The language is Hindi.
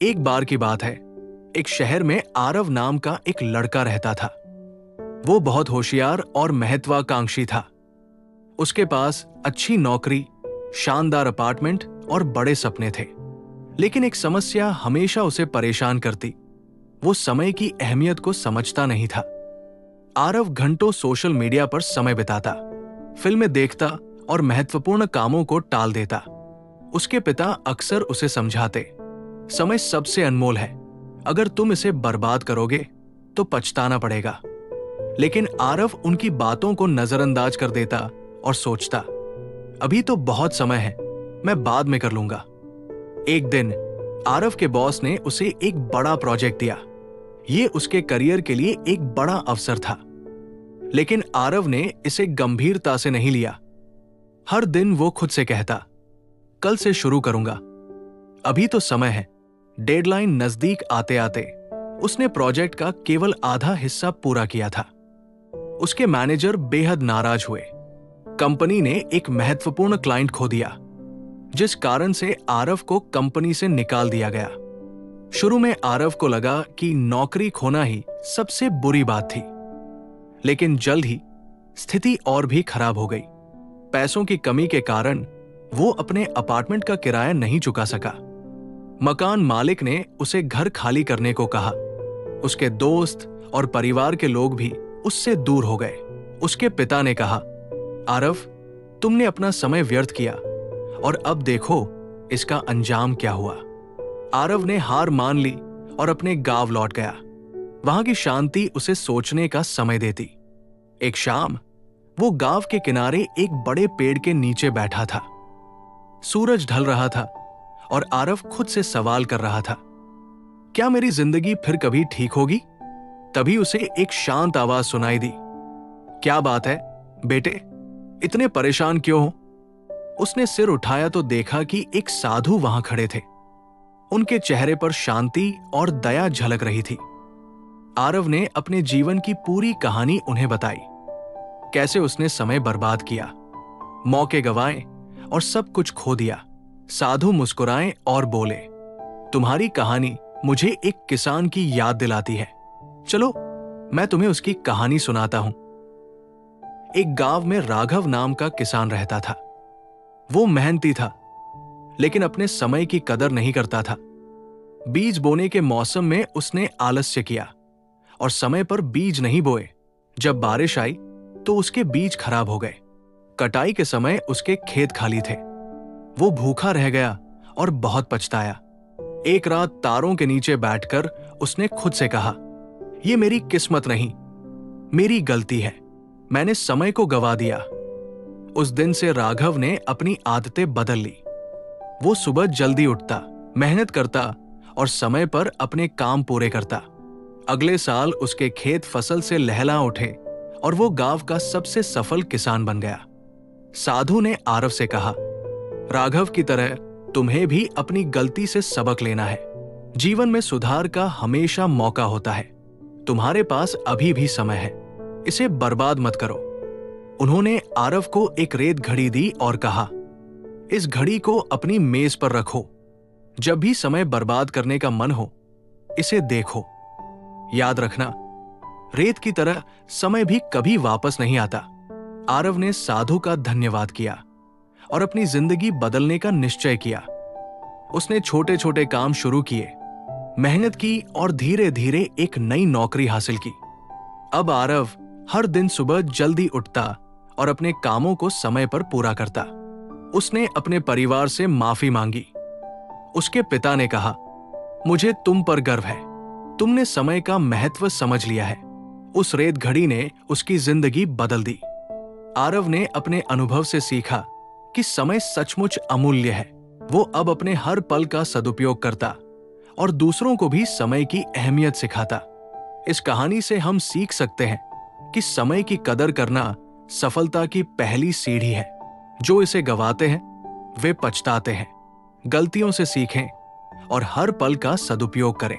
एक बार की बात है, एक शहर में आरव नाम का एक लड़का रहता था। वो बहुत होशियार और महत्वाकांक्षी था। उसके पास अच्छी नौकरी, शानदार अपार्टमेंट और बड़े सपने थे। लेकिन एक समस्या हमेशा उसे परेशान करती। वो समय की अहमियत को समझता नहीं था। आरव घंटों सोशल मीडिया पर समय बिताता, फिल्में देखता और महत्वपूर्ण कामों को टाल देता। उसके पिता अक्सर उसे समझाते, समय सबसे अनमोल है, अगर तुम इसे बर्बाद करोगे तो पछताना पड़ेगा। लेकिन आरव उनकी बातों को नजरअंदाज कर देता और सोचता, अभी तो बहुत समय है, मैं बाद में कर लूंगा। एक दिन आरव के बॉस ने उसे एक बड़ा प्रोजेक्ट दिया। ये उसके करियर के लिए एक बड़ा अवसर था। लेकिन आरव ने इसे गंभीरता से नहीं लिया। हर दिन वो खुद से कहता, कल से शुरू करूंगा, अभी तो समय है। डेडलाइन नजदीक आते आते उसने प्रोजेक्ट का केवल आधा हिस्सा पूरा किया था। उसके मैनेजर बेहद नाराज हुए। कंपनी ने एक महत्वपूर्ण क्लाइंट खो दिया, जिस कारण से आरव को कंपनी से निकाल दिया गया। शुरू में आरव को लगा कि नौकरी खोना ही सबसे बुरी बात थी। लेकिन जल्द ही स्थिति और भी खराब हो गई। पैसों की कमी के कारण वो अपने अपार्टमेंट का किराया नहीं चुका सका। मकान मालिक ने उसे घर खाली करने को कहा। उसके दोस्त और परिवार के लोग भी उससे दूर हो गए। उसके पिता ने कहा, आरव, तुमने अपना समय व्यर्थ किया और अब देखो इसका अंजाम क्या हुआ। आरव ने हार मान ली और अपने गांव लौट गया। वहां की शांति उसे सोचने का समय देती। एक शाम वो गांव के किनारे एक बड़े पेड़ के नीचे बैठा था। सूरज ढल रहा था और आरव खुद से सवाल कर रहा था, क्या मेरी जिंदगी फिर कभी ठीक होगी? तभी उसे एक शांत आवाज सुनाई दी। क्या बात है बेटे, इतने परेशान क्यों हो? उसने सिर उठाया तो देखा कि एक साधु वहां खड़े थे। उनके चेहरे पर शांति और दया झलक रही थी। आरव ने अपने जीवन की पूरी कहानी उन्हें बताई, कैसे उसने समय बर्बाद किया, मौके गंवाए और सब कुछ खो दिया। साधु मुस्कुराए और बोले, तुम्हारी कहानी मुझे एक किसान की याद दिलाती है। चलो मैं तुम्हें उसकी कहानी सुनाता हूं। एक गांव में राघव नाम का किसान रहता था। वो मेहनती था, लेकिन अपने समय की कदर नहीं करता था। बीज बोने के मौसम में उसने आलस्य किया और समय पर बीज नहीं बोए। जब बारिश आई तो उसके बीज खराब हो गए। कटाई के समय उसके खेत खाली थे। वो भूखा रह गया और बहुत पछताया। एक रात तारों के नीचे बैठकर उसने खुद से कहा, ये मेरी किस्मत नहीं, मेरी गलती है, मैंने समय को गवा दिया। उस दिन से राघव ने अपनी आदतें बदल ली। वो सुबह जल्दी उठता, मेहनत करता और समय पर अपने काम पूरे करता। अगले साल उसके खेत फसल से लहला उठे और वो गांव का सबसे सफल किसान बन गया। साधु ने आरव से कहा, राघव की तरह तुम्हें भी अपनी गलती से सबक लेना है। जीवन में सुधार का हमेशा मौका होता है। तुम्हारे पास अभी भी समय है, इसे बर्बाद मत करो। उन्होंने आरव को एक रेत घड़ी दी और कहा, इस घड़ी को अपनी मेज पर रखो। जब भी समय बर्बाद करने का मन हो, इसे देखो। याद रखना, रेत की तरह समय भी कभी वापस नहीं आता। आरव ने साधु का धन्यवाद किया और अपनी जिंदगी बदलने का निश्चय किया। उसने छोटे छोटे काम शुरू किए, मेहनत की और धीरे धीरे एक नई नौकरी हासिल की। अब आरव हर दिन सुबह जल्दी उठता और अपने कामों को समय पर पूरा करता। उसने अपने परिवार से माफी मांगी। उसके पिता ने कहा, मुझे तुम पर गर्व है, तुमने समय का महत्व समझ लिया है। उस रेत घड़ी ने उसकी जिंदगी बदल दी। आरव ने अपने अनुभव से सीखा कि समय सचमुच अमूल्य है। वो अब अपने हर पल का सदुपयोग करता और दूसरों को भी समय की अहमियत सिखाता। इस कहानी से हम सीख सकते हैं कि समय की कदर करना सफलता की पहली सीढ़ी है। जो इसे गंवाते हैं वे पछताते हैं। गलतियों से सीखें और हर पल का सदुपयोग करें।